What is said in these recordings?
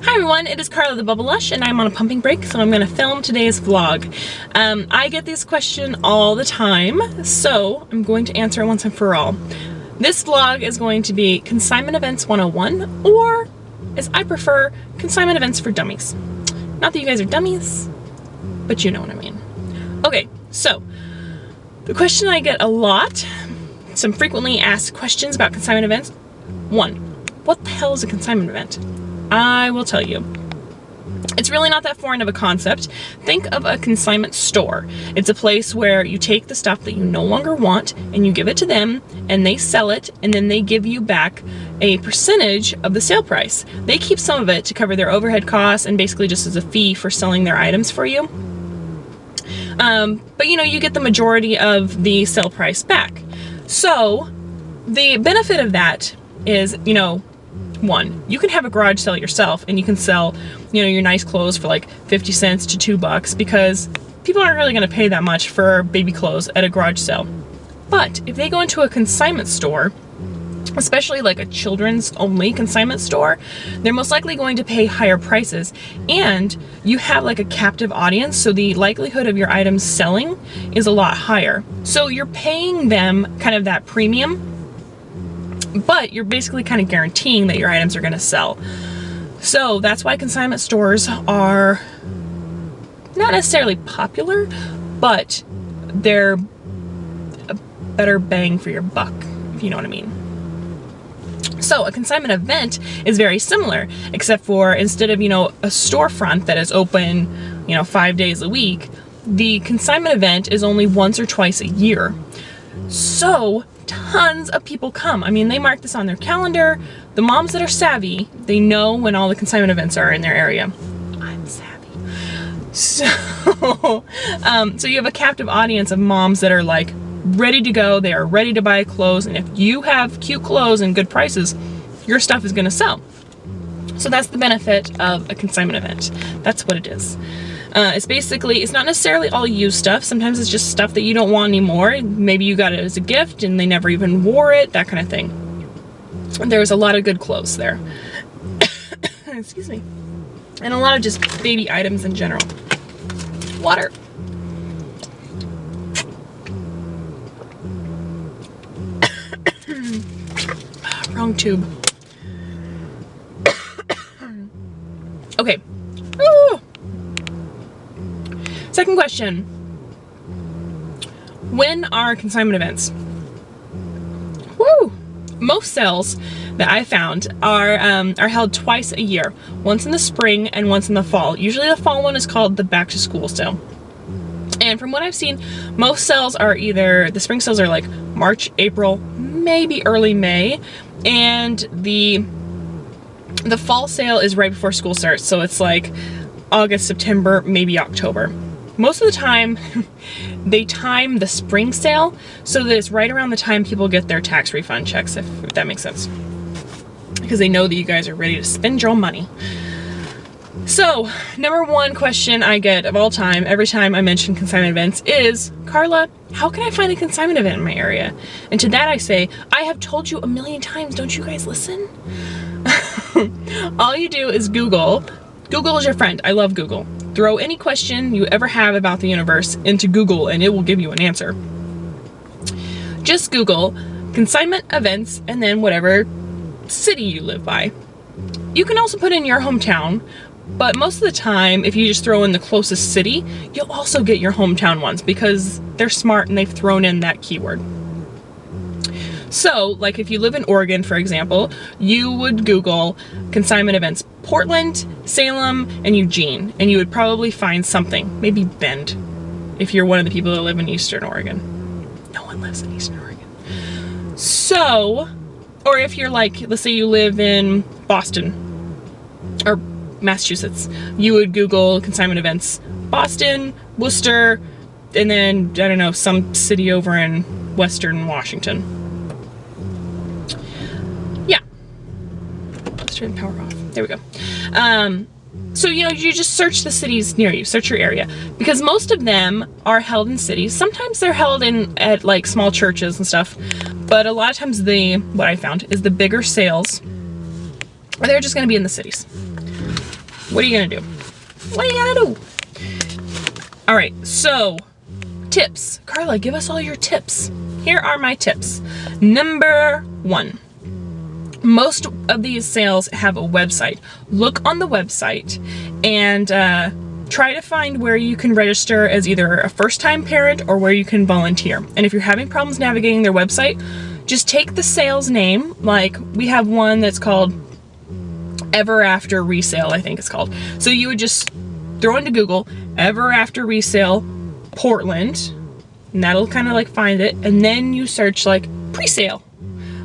Hi everyone, it is Carla the Bubble Lush and I'm on a pumping break, so I'm going to film today's vlog. I get this question all the time, so I'm going to answer it once and for all. This vlog is going to be Consignment Events 101, or as I prefer, Consignment Events for Dummies. Not that you guys are dummies, but you know what I mean. Okay, so the question I get a lot, some frequently asked questions about consignment events. 1, what the hell is a consignment event? I will tell you. It's really not that foreign of a concept. Think of a consignment store. It's a place where you take the stuff that you no longer want and you give it to them and they sell it, and then they give you back a percentage of the sale price. They keep some of it to cover their overhead costs and basically just as a fee for selling their items for you. But you know, you get the majority of the sale price back. So the benefit of that is, you know, 1, you can have a garage sale yourself and you can sell, you know, your nice clothes for like 50 cents to $2 because people aren't really going to pay that much for baby clothes at a garage sale. But if they go into a consignment store, especially like a children's only consignment store, they're most likely going to pay higher prices, and you have like a captive audience, so the likelihood of your items selling is a lot higher. So you're paying them kind of that premium, but you're basically kind of guaranteeing that your items are going to sell. So that's why consignment stores are not necessarily popular, but they're a better bang for your buck, if you know what I mean. So a consignment event is very similar, except for instead of, you know, a storefront that is open, you know, 5 days a week, the consignment event is only once or twice a year. So tons of people come. I mean, they mark this on their calendar. The moms that are savvy, they know when all the consignment events are in their area. I'm savvy. So, so you have a captive audience of moms that are like ready to go. They are ready to buy clothes, and if you have cute clothes and good prices, your stuff is going to sell. So that's the benefit of a consignment event. That's what it is. It's basically, it's not necessarily all used stuff. Sometimes it's just stuff that you don't want anymore. Maybe you got it as a gift and they never even wore it, that kind of thing. And there's a lot of good clothes there. Excuse me. And a lot of just baby items in general. Water. Wrong tube. Okay. Ooh. Second question. When are consignment events? Woo! Most sales that I found are held twice a year. Once in the spring and once in the fall. Usually the fall one is called the back to school sale. And from what I've seen, most sales are either, the spring sales are like March, April, maybe early May, and the fall sale is right before school starts, so it's like August, September, maybe October. Most of the time, they time the spring sale so that it's right around the time people get their tax refund checks, if that makes sense. Because they know that you guys are ready to spend your money. So, number 1 question I get of all time, every time I mention consignment events is, Carla, how can I find a consignment event in my area? And to that I say, I have told you a million times, don't you guys listen? All you do is Google. Google is your friend. I love Google. Throw any question you ever have about the universe into Google and it will give you an answer. Just Google consignment events and then whatever city you live by. You can also put in your hometown, but most of the time, if you just throw in the closest city, you'll also get your hometown ones because they're smart and they've thrown in that keyword. So, like if you live in Oregon, for example, you would Google consignment events Portland, Salem, and Eugene, and you would probably find something. Maybe Bend, if you're one of the people that live in Eastern Oregon. No one lives in Eastern Oregon. So, or if you're like, let's say you live in Boston, or Massachusetts, you would Google consignment events Boston, Worcester, and then, I don't know, some city over in Western Washington. Yeah. Let's turn the power off. There we go. So, you know, you just search the cities near you, search your area, because most of them are held in cities. Sometimes they're held at like small churches and stuff, but a lot of times what I found is the bigger sales, or they're just going to be in the cities. What are you gonna do? What are you gonna do? All right, so tips. Carla, give us all your tips. Here are my tips. Number 1. Most of these sales have a website. Look on the website and try to find where you can register as either a first-time parent or where you can volunteer. And if you're having problems navigating their website, just take the sales name. Like we have one that's called Ever After Resale, I think it's called. So you would just throw into Google Ever After Resale Portland, and that'll kind of like find it. And then you search like pre-sale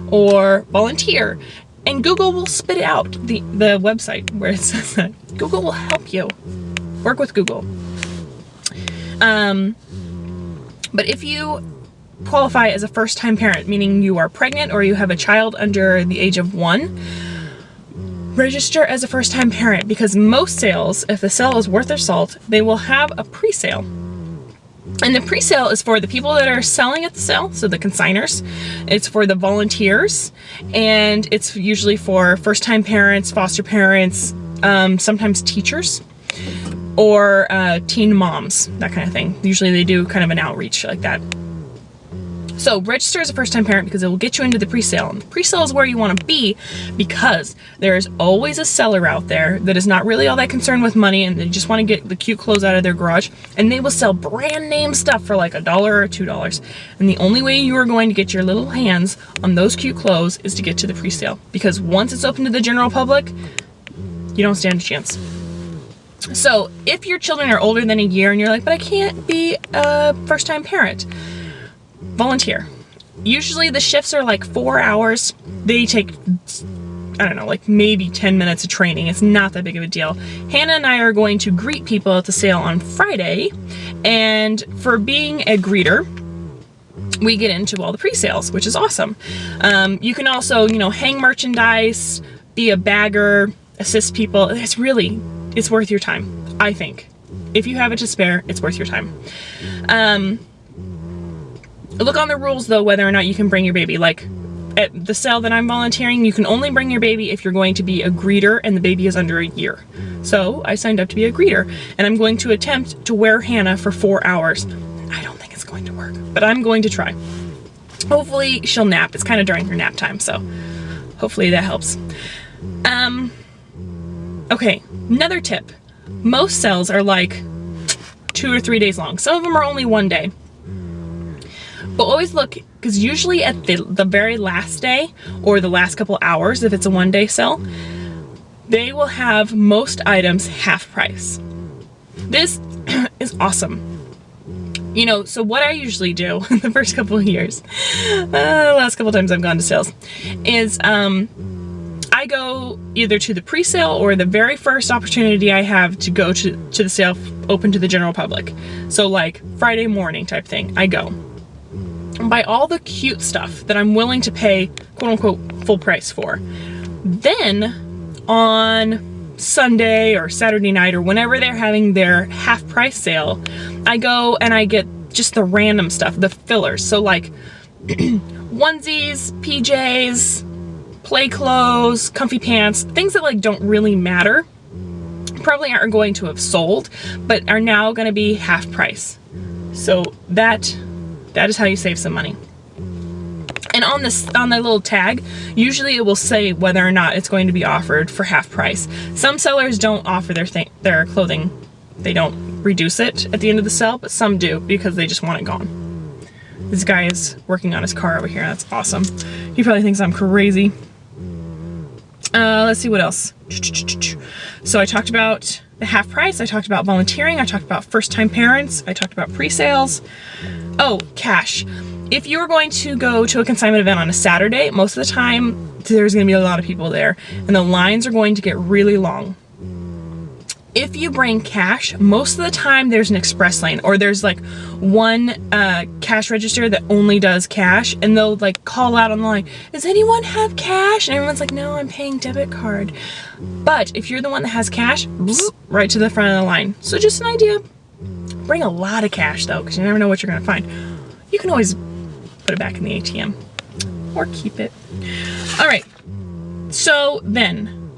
or volunteer, and Google will spit it out, the website where it says that. Google will help you. Work with Google. But if you qualify as a first-time parent, meaning you are pregnant or you have a child under the age of 1, register as a first-time parent, because most sales, if the sale is worth their salt, they will have a pre-sale. And the pre-sale is for the people that are selling at the sale, so the consigners. It's for the volunteers, and it's usually for first-time parents, foster parents, sometimes teachers, or teen moms, that kind of thing. Usually they do kind of an outreach like that. So register as a first-time parent because it will get you into the pre-sale. And the pre-sale is where you want to be, because there's always a seller out there that is not really all that concerned with money, and they just want to get the cute clothes out of their garage, and they will sell brand name stuff for like $1 or $2. And the only way you are going to get your little hands on those cute clothes is to get to the pre-sale, because once it's open to the general public, you don't stand a chance. So if your children are older than a year and you're like, but I can't be a first-time parent, volunteer. Usually the shifts are like 4 hours. They take, I don't know, like maybe 10 minutes of training. It's not that big of a deal. Hannah and I are going to greet people at the sale on Friday, and for being a greeter, we get into all the pre-sales, which is awesome. You can also, hang merchandise, be a bagger, assist people. It's worth your time, I think. If you have it to spare, it's worth your time. Look on the rules, though, whether or not you can bring your baby. Like, at the sale that I'm volunteering, you can only bring your baby if you're going to be a greeter and the baby is under a year. So I signed up to be a greeter, and I'm going to attempt to wear Hannah for 4 hours. I don't think it's going to work, but I'm going to try. Hopefully she'll nap. It's kind of during her nap time, so hopefully that helps. Okay, another tip. Most sales are like 2 or 3 days long. Some of them are only 1 day. But always look, because usually at the very last day, or the last couple hours, if it's a 1-day sale, they will have most items half price. This is awesome. So what I usually do in the first couple of years, the last couple times I've gone to sales, is I go either to the pre-sale or the very first opportunity I have to go to the sale open to the general public. So like Friday morning type thing, I go. Buy all the cute stuff that I'm willing to pay quote unquote full price for. Then on Sunday or Saturday night or whenever they're having their half price sale, I go and I get just the random stuff, the fillers. So like onesies, PJs, play clothes, comfy pants, things that like don't really matter, probably aren't going to have sold, but are now going to be half price. So that is how you save some money. And on the little tag, usually it will say whether or not it's going to be offered for half price. Some sellers don't offer their clothing. They don't reduce it at the end of the sale, but some do because they just want it gone. This guy is working on his car over here. That's awesome. He probably thinks I'm crazy. Let's see what else. So I talked about the half price. I talked about volunteering. I talked about first-time parents. I talked about pre-sales. Oh, cash. If you're going to go to a consignment event on a Saturday, most of the time there's going to be a lot of people there, and the lines are going to get really long. If you bring cash, most of the time there's an express lane, or there's like one cash register that only does cash, and they'll like call out on the line, does anyone have cash? And everyone's like, no, I'm paying debit card. But if you're the one that has cash, bzz, right to the front of the line. So just an idea. Bring a lot of cash though, because you never know what you're gonna find. You can always put it back in the ATM or keep it. All right, so then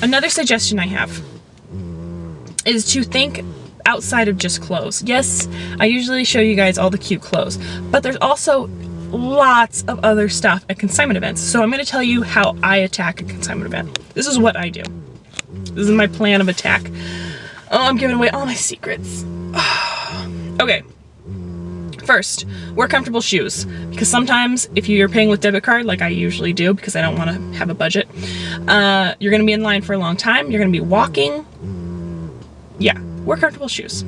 another suggestion I have. is to think outside of just clothes. Yes, I usually show you guys all the cute clothes, but there's also lots of other stuff at consignment events. So I'm going to tell you how I attack a consignment event. This is what I do. This is my plan of attack. Oh, I'm giving away all my secrets. Okay. First, wear comfortable shoes, because sometimes if you're paying with debit card, like I usually do because I don't want to have a budget, you're going to be in line for a long time. You're going to be walking. Yeah, wear comfortable shoes.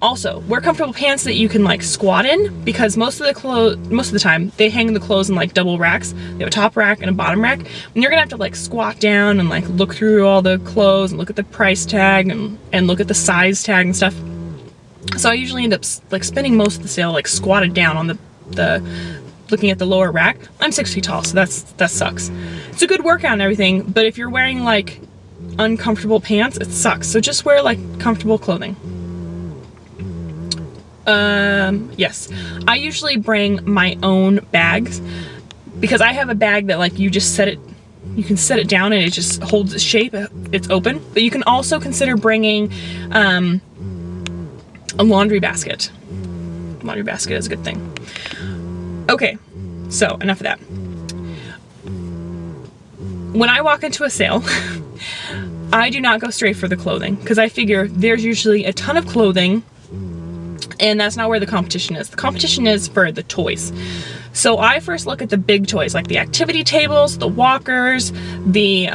Also, wear comfortable pants that you can like squat in, because most of the time they hang the clothes in like double racks. They have a top rack and a bottom rack, and you're gonna have to like squat down and like look through all the clothes and look at the price tag and look at the size tag and stuff. So I usually end up like spending most of the sale like squatted down on the looking at the lower rack. I'm 6 feet tall, so that sucks. It's a good workout and everything, but if you're wearing like uncomfortable pants, it sucks. So just wear like comfortable clothing. Yes, I usually bring my own bags, because I have a bag that like you can set it down and it just holds its shape. It's open, but you can also consider bringing a laundry basket. Laundry basket is a good thing. Okay, so enough of that. When I walk into a sale, I do not go straight for the clothing, because I figure there's usually a ton of clothing, and that's not where the competition is. The competition is for the toys. So I first look at the big toys, like the activity tables, the walkers, the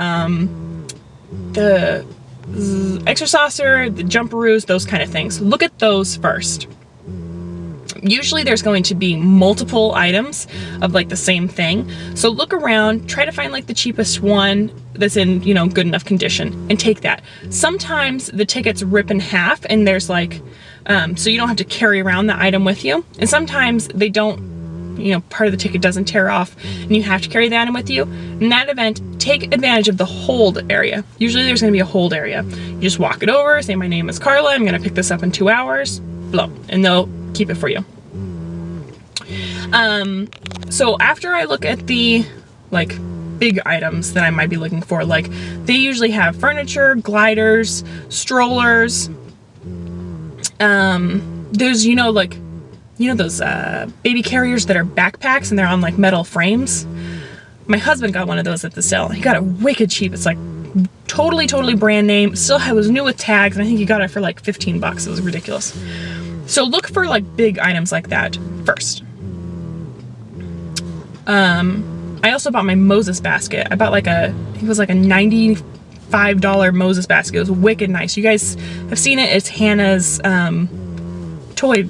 exerciser, the jumperoos, those kind of things. Look at those first. Usually there's going to be multiple items of like the same thing. So look around, try to find like the cheapest one that's in, you know, good enough condition, and take that. Sometimes the tickets rip in half and there's like, so you don't have to carry around the item with you. And sometimes they don't, you know, part of the ticket doesn't tear off and you have to carry the item with you. In that event, take advantage of the hold area. Usually there's going to be a hold area. You just walk it over, say, my name is Carla, I'm going to pick this up in 2 hours, blow, and they'll keep it for you. So after I look at the like big items that I might be looking for, like they usually have furniture, gliders, strollers. There's, you know, those baby carriers that are backpacks and they're on like metal frames. My husband got one of those at the sale. He got it wicked cheap. It's like totally brand name. Still, it was new with tags, and I think he got it for like 15 bucks. It was ridiculous. So look for like big items like that first. I also bought my Moses basket. I bought like I think it was like a $95 Moses basket. It was wicked nice. You guys have seen it. It's Hannah's toy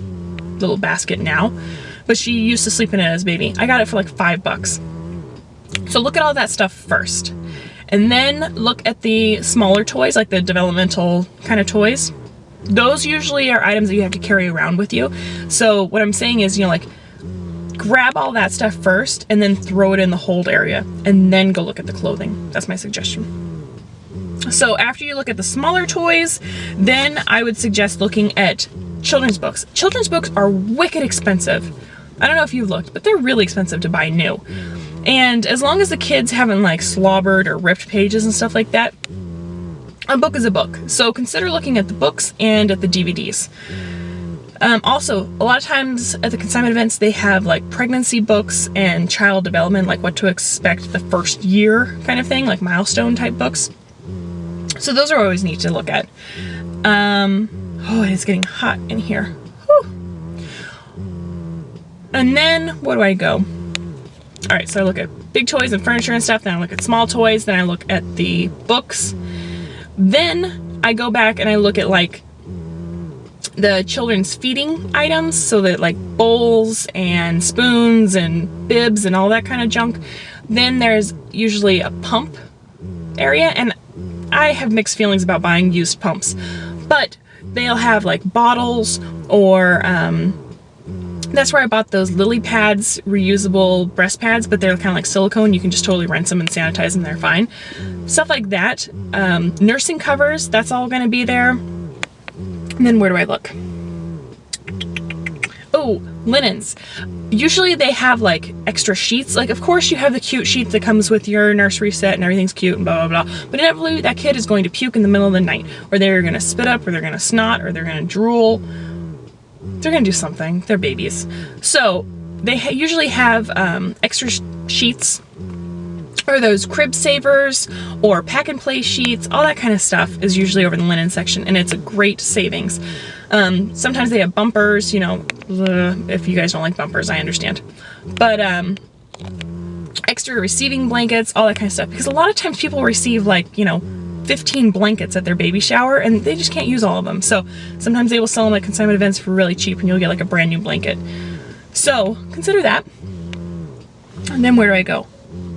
little basket now, but she used to sleep in it as a baby. I got it for like $5. So look at all that stuff first, and then look at the smaller toys, like the developmental kind of toys. Those usually are items that you have to carry around with you. So what I'm saying is, you know, like grab all that stuff first and then throw it in the hold area and then go look at the clothing. That's my suggestion. So after you look at the smaller toys, then I would suggest looking at children's books. Children's books are wicked expensive. I don't know if you've looked, but they're really expensive to buy new. And as long as the kids haven't like slobbered or ripped pages and stuff like that, a book is a book. So consider looking at the books and at the DVDs. Also, a lot of times at the consignment events, they have like pregnancy books and child development, like what to expect the first year kind of thing, like milestone type books. So those are always neat to look at. Oh, it's getting hot in here. Whew. And then where do I go? All right, so I look at big toys and furniture and stuff. Then I look at small toys. Then I look at the books. Then I go back and I look at like the children's feeding items, so that like bowls and spoons and bibs and all that kind of junk. Then there's usually a pump area, and I have mixed feelings about buying used pumps, but they'll have like bottles, or that's where I bought those lily pads, reusable breast pads, but they're kind of like silicone. You can just totally rinse them and sanitize them, they're fine. Stuff like that. Nursing covers, that's all going to be there. And then where do I look? Oh, linens. Usually they have like extra sheets. Like, of course you have the cute sheet that comes with your nursery set and everything's cute and blah, blah, blah. But inevitably that kid is going to puke in the middle of the night, or they're going to spit up, or they're going to snot, or they're going to drool. They're going to do something. They're babies. So they usually have extra sheets, or those crib savers, or pack and play sheets. All that kind of stuff is usually over the linen section, and it's a great savings. Sometimes they have bumpers, you know, if you guys don't like bumpers, I understand. But extra receiving blankets, all that kind of stuff. Because a lot of times people receive like, you know, 15 blankets at their baby shower, and they just can't use all of them. So sometimes they will sell them at consignment events for really cheap, and you'll get like a brand new blanket. So consider that. And then where do I go?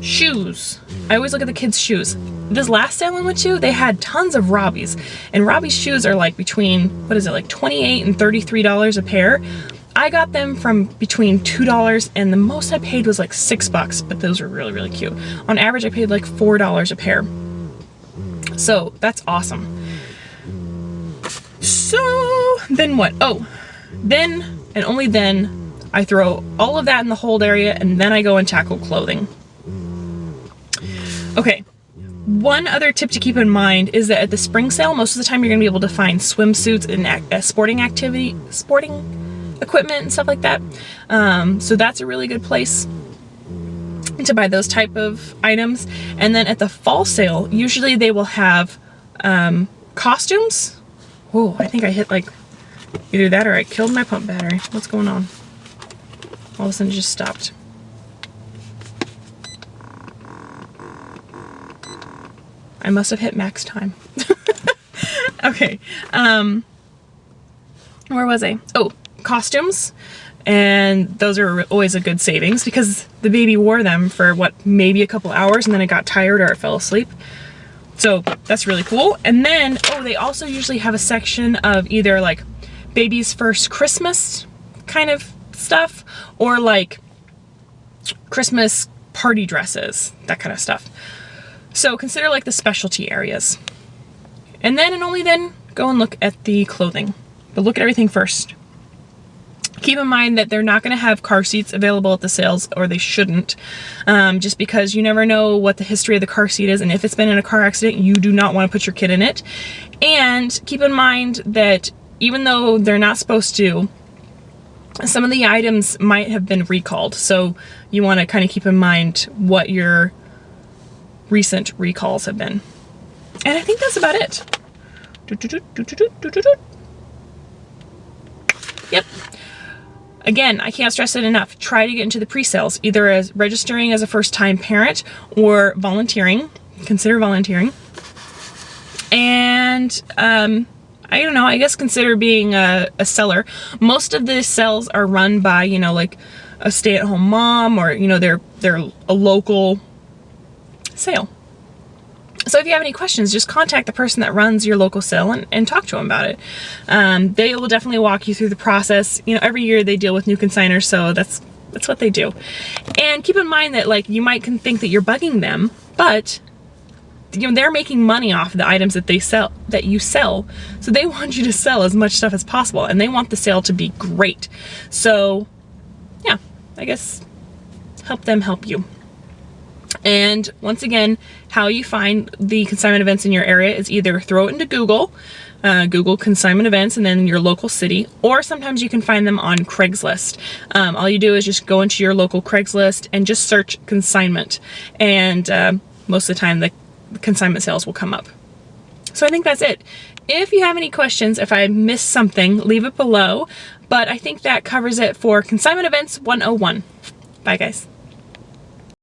Shoes. I always look at the kids' shoes. This last sale I went to, they had tons of Robbie's, and Robbie's shoes are like between, what is it, like $28 and $33 a pair. I got them from between $2 and the most I paid was like $6, but those were really, really cute. On average, I paid like $4 a pair. So that's awesome. So then what? Oh, then and only then I throw all of that in the hold area, and then I go and tackle clothing. Okay, one other tip to keep in mind is that at the spring sale, most of the time you're gonna be able to find swimsuits and sporting equipment and stuff like that. So that's a really good place to buy those type of items. And then at the fall sale, usually they will have costumes. Oh, I think I hit like either that or I killed my pump battery. What's going on? All of a sudden it just stopped. I must have hit max time. Okay. Where was I? Oh, costumes. And those are always a good savings because the baby wore them for what, maybe a couple hours, and then it got tired or it fell asleep. So that's really cool. And then, oh, they also usually have a section of either like baby's first Christmas kind of stuff, or like Christmas party dresses, that kind of stuff. So consider like the specialty areas. And then and only then go and look at the clothing. But look at everything first. Keep in mind that they're not going to have car seats available at the sales, or they shouldn't, just because you never know what the history of the car seat is, and if it's been in a car accident, you do not want to put your kid in it. And keep in mind that even though they're not supposed to, some of the items might have been recalled, so you want to kind of keep in mind what your recent recalls have been. And I think that's about it. Yep. Again, I can't stress it enough. Try to get into the pre-sales, either as registering as a first-time parent or volunteering. Consider volunteering. And I don't know, I guess consider being a seller. Most of the sales are run by, you know, like a stay-at-home mom, or, you know, they're a local sale. So if you have any questions, just contact the person that runs your local sale and talk to them about it. They will definitely walk you through the process. You know, every year they deal with new consigners, so that's what they do. And keep in mind that, like, you might think that you're bugging them, but you know, they're making money off the items that they sell, that you sell. So they want you to sell as much stuff as possible, and they want the sale to be great. So yeah, I guess help them help you. And once again, how you find the consignment events in your area is either throw it into Google, Google consignment events, and then your local city, or sometimes you can find them on Craigslist. All you do is just go into your local Craigslist and just search consignment, and most of the time the consignment sales will come up. So I think that's it. If you have any questions, if I missed something, leave it below, but I think that covers it for Consignment Events 101. Bye guys.